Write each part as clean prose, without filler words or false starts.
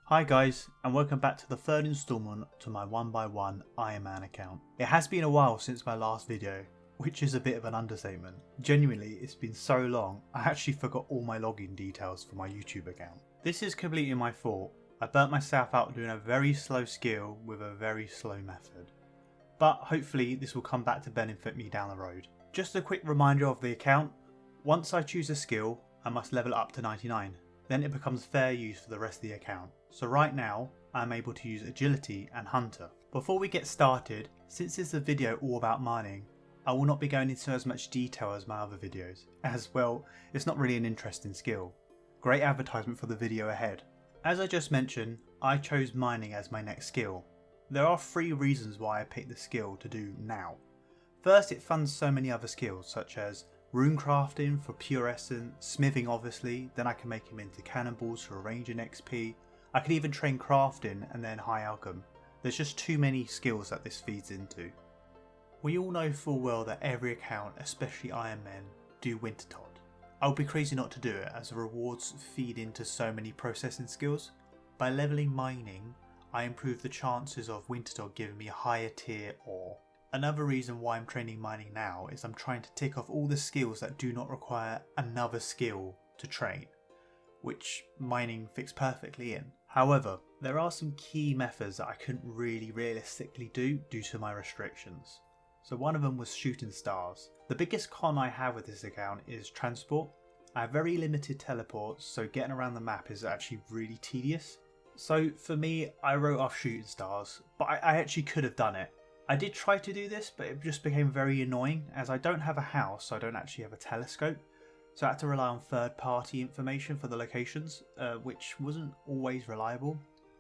Hi guys, and welcome back to the third installment to my OneByOne Ironman account. It has been a while since my last video, which is a bit of an understatement. Genuinely, it's been so long, I actually forgot all my login details for my YouTube account. This is completely my fault. I burnt myself out doing a very slow skill with a very slow method. But hopefully this will come back to benefit me down the road. Just a quick reminder of the account. Once I choose a skill, I must level it up to 99. Then it becomes fair use for the rest of the account. So right now, I'm able to use Agility and Hunter. Before we get started, since it's a video all about mining, I will not be going into as much detail as my other videos, as well, it's not really an interesting skill. Great advertisement for the video ahead. As I just mentioned, I chose mining as my next skill. There are 3 reasons why I picked the skill to do now. First, it funds so many other skills such as rune crafting for pure essence, smithing obviously, then I can make him into cannonballs for ranging XP. I could even train crafting and then high alchem. There's just too many skills that this feeds into. We all know full well that every account, especially Ironmen, do Wintertodt. I would be crazy not to do it as the rewards feed into so many processing skills. By leveling mining, I improve the chances of Wintertodt giving me a higher tier ore. Another reason why I'm training mining now is I'm trying to tick off all the skills that do not require another skill to train, which mining fits perfectly in. However, there are some key methods that I couldn't really realistically do due to my restrictions. So one of them was shooting stars. The biggest con I have with this account is transport. I have very limited teleports, so getting around the map is actually really tedious. So for me, I wrote off shooting stars, but I actually could have done it. I did try to do this, but it just became very annoying as I don't have a house, so I don't actually have a telescope. So I had to rely on third-party information for the locations, which wasn't always reliable.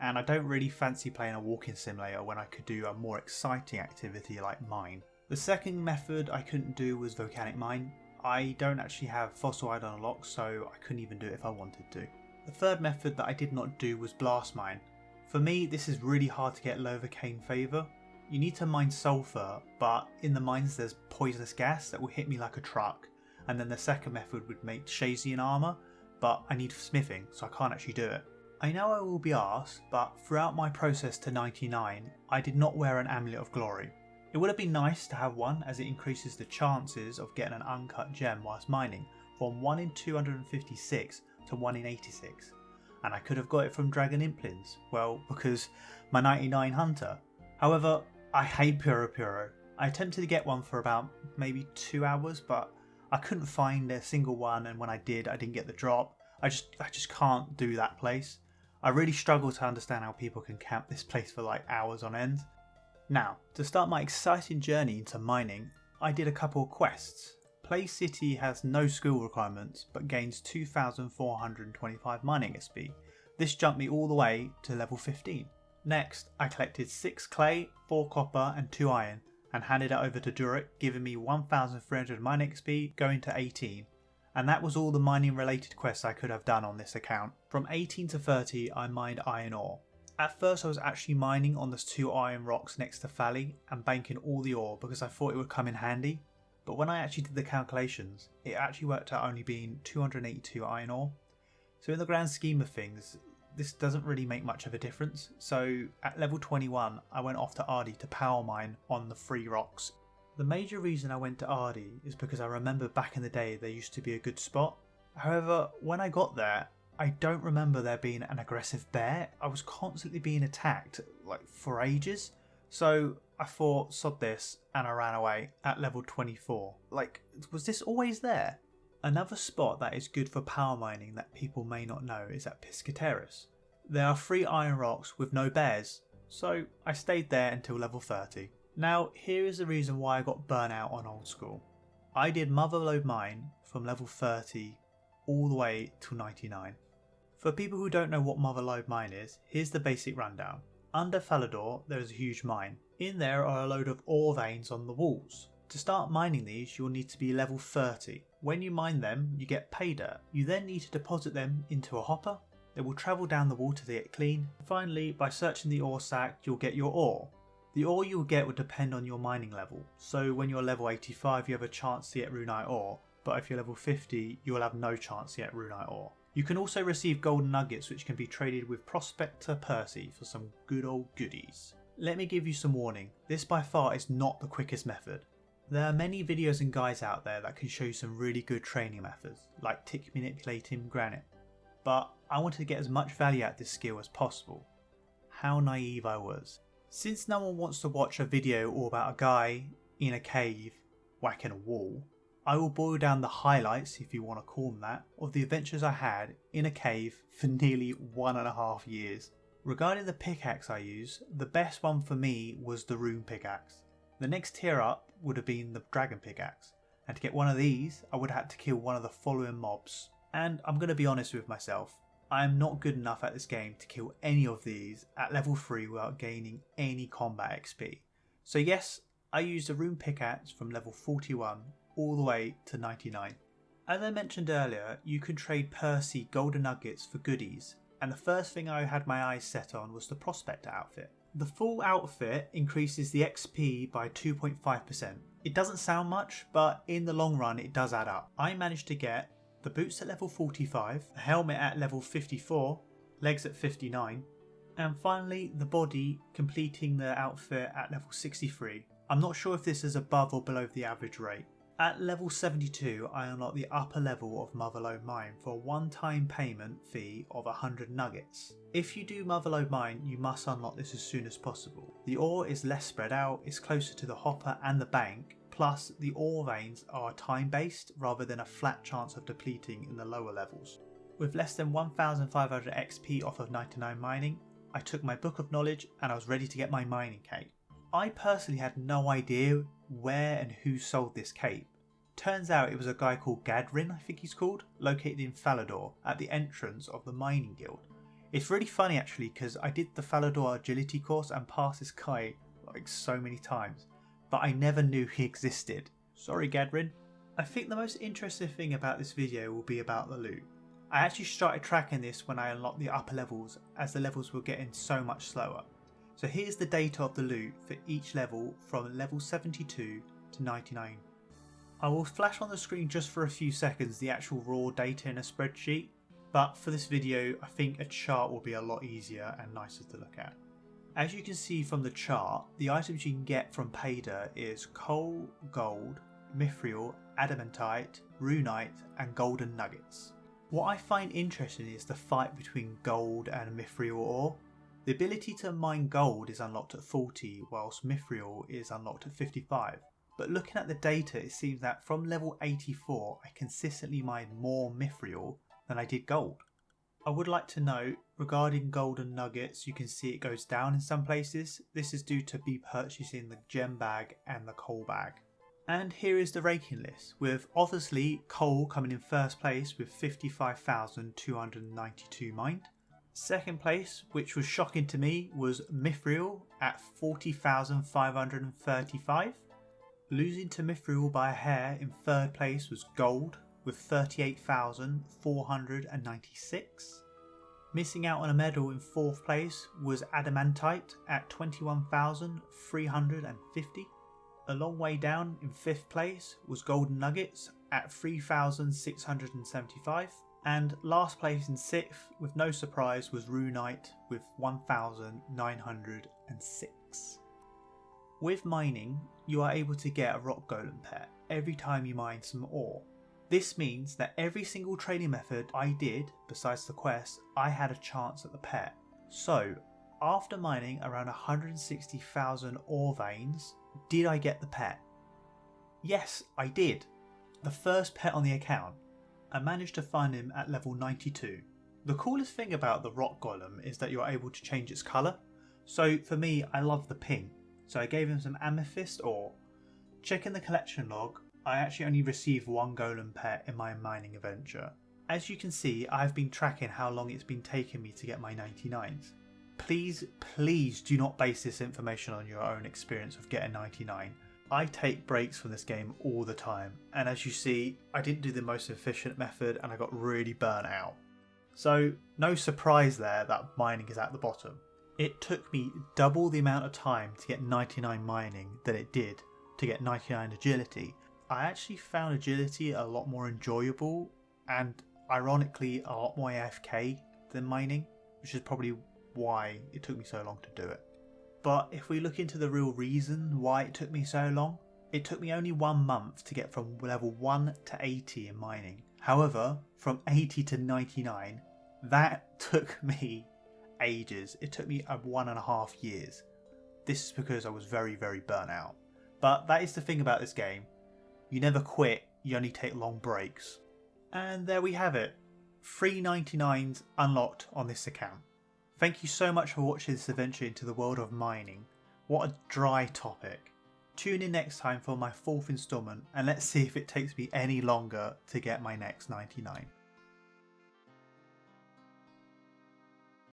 And I don't really fancy playing a walking simulator when I could do a more exciting activity like mine. The second method I couldn't do was volcanic mine. I don't actually have fossil iron unlocked, so I couldn't even do it if I wanted to. The third method that I did not do was blast mine. For me, this is really hard to get low volcane favour. You need to mine sulphur, but in the mines there's poisonous gas that will hit me like a truck. And then the second method would make Shazian armour, but I need smithing, so I can't actually do it. I know I will be asked, but throughout my process to 99, I did not wear an Amulet of Glory. It would have been nice to have one as it increases the chances of getting an uncut gem whilst mining from 1 in 256 to 1 in 86. And I could have got it from Dragon Implants, well, because my 99 Hunter. However, I hate Puro. I attempted to get one for about maybe 2 hours, but I couldn't find a single one, and when I did, I didn't get the drop. I just can't do that place. I really struggle to understand how people can camp this place for like hours on end. Now, to start my exciting journey into mining, I did a couple of quests. Play City has no skill requirements, but gains 2,425 mining XP. This jumped me all the way to level 15. Next, I collected 6 clay, 4 copper and 2 iron and handed it over to Durek, giving me 1,300 mining XP going to 18. And that was all the mining related quests I could have done on this account. From 18 to 30 I mined iron ore. At first I was actually mining on those 2 iron rocks next to Fally and banking all the ore because I thought it would come in handy. But when I actually did the calculations, it actually worked out only being 282 iron ore. So in the grand scheme of things, this doesn't really make much of a difference. So at level 21 I went off to Ardi to power mine on the 3 rocks. The major reason I went to Ardi is because I remember back in the day there used to be a good spot. However, when I got there, I don't remember there being an aggressive bear. I was constantly being attacked like for ages. So I thought sod this and I ran away at level 24. Like, was this always there? Another spot that is good for power mining that people may not know is at Piscateris. There are 3 iron rocks with no bears, so I stayed there until level 30. Now here is the reason why I got burnt out on old school. I did motherlode mine from level 30 all the way to 99. For people who don't know what motherlode mine is, here's the basic rundown. Under Falador there is a huge mine. In there are a load of ore veins on the walls. To start mining these you'll need to be level 30. When you mine them you get pay dirt. You then need to deposit them into a hopper. They will travel down the water to get clean. Finally, by searching the ore sack you'll get your ore. The ore you'll get will depend on your mining level. So when you're level 85 you have a chance to get runite ore, but if you're level 50 you will have no chance to get runite ore. You can also receive golden nuggets which can be traded with Prospector Percy for some good old goodies. Let me give you some warning, this by far is not the quickest method. There are many videos and guides out there that can show you some really good training methods, like tick manipulating granite, but I wanted to get as much value out of this skill as possible. How naive I was. Since no one wants to watch a video all about a guy in a cave whacking a wall, I will boil down the highlights, if you want to call them that, of the adventures I had in a cave for nearly 1.5 years. Regarding the pickaxe I use, the best one for me was the rune pickaxe. The next tier up would have been the dragon pickaxe, and to get one of these I would have had to kill one of the following mobs. And I'm going to be honest with myself, I am not good enough at this game to kill any of these at level 3 without gaining any combat XP. So yes, I used a rune pickaxe from level 41 all the way to 99. As I mentioned earlier, you can trade Percy golden nuggets for goodies, and the first thing I had my eyes set on was the Prospector outfit. The full outfit increases the XP by 2.5%. It doesn't sound much, but in the long run it does add up. I managed to get the boots at level 45, a helmet at level 54, legs at 59, and finally the body, completing the outfit at level 63. I'm not sure if this is above or below the average rate. At level 72 I unlock the upper level of motherlode mine for a one-time payment fee of 100 nuggets. If you do motherlode mine you must unlock this as soon as possible. The ore is less spread out, it's closer to the hopper and the bank, plus the ore veins are time based rather than a flat chance of depleting in the lower levels. With less than 1500 XP off of 99 mining, I took my book of knowledge and I was ready to get my mining cape. I personally had no idea where and who sold this cape. Turns out it was a guy called Gadrin, I think he's called, located in Falador at the entrance of the mining guild. It's really funny actually because I did the Falador agility course and passed this guy like so many times, but I never knew he existed. Sorry Gadrin. I think the most interesting thing about this video will be about the loot. I actually started tracking this when I unlocked the upper levels as the levels were getting so much slower. So here's the data of the loot for each level from level 72 to 99. I will flash on the screen just for a few seconds the actual raw data in a spreadsheet, but for this video I think a chart will be a lot easier and nicer to look at. As you can see from the chart, the items you can get from Payda is coal, gold, mithril, adamantite, runite and golden nuggets. What I find interesting is the fight between gold and mithril ore. The ability to mine gold is unlocked at 40 whilst mithril is unlocked at 55. But looking at the data it seems that from level 84 I consistently mined more mithril than I did gold. I would like to note regarding golden nuggets, you can see it goes down in some places. This is due to me purchasing the gem bag and the coal bag. And here is the ranking list, with obviously coal coming in first place with 55,292 mined. Second place, which was shocking to me, was mithril at 40,535. Losing to mithril by a hair in third place was gold with 38,496. Missing out on a medal in fourth place was adamantite at 21,350. A long way down in fifth place was golden nuggets at 3,675. And last place in sixth, with no surprise, was runite with 1,906. With mining, you are able to get a rock golem pet every time you mine some ore. This means that every single training method I did, besides the quest, I had a chance at the pet. So, after mining around 160,000 ore veins, did I get the pet? Yes, I did. The first pet on the account. I managed to find him at level 92. The coolest thing about the rock golem is that you're able to change its colour. So for me, I love the pink. So I gave him some amethyst ore. Checking the collection log, I actually only received one golem pet in my mining adventure. As you can see, I've been tracking how long it's been taking me to get my 99s. Please do not base this information on your own experience of getting 99. I take breaks from this game all the time, and as you see, I didn't do the most efficient method and I got really burnt out. So no surprise there that mining is at the bottom. It took me double the amount of time to get 99 mining than it did to get 99 agility. I actually found agility a lot more enjoyable, and ironically a lot more AFK than mining, which is probably why it took me so long to do it. But if we look into the real reason why it took me so long, it took me only 1 month to get from level 1 to 80 in mining. However, from 80 to 99, that took me ages. It took me 1.5 years. This is because I was very burnt out. But that is the thing about this game. You never quit, you only take long breaks. And there we have it. 3 99s unlocked on this account. Thank you so much for watching this adventure into the world of mining. What a dry topic. Tune in next time for my 4th instalment and let's see if it takes me any longer to get my next 99.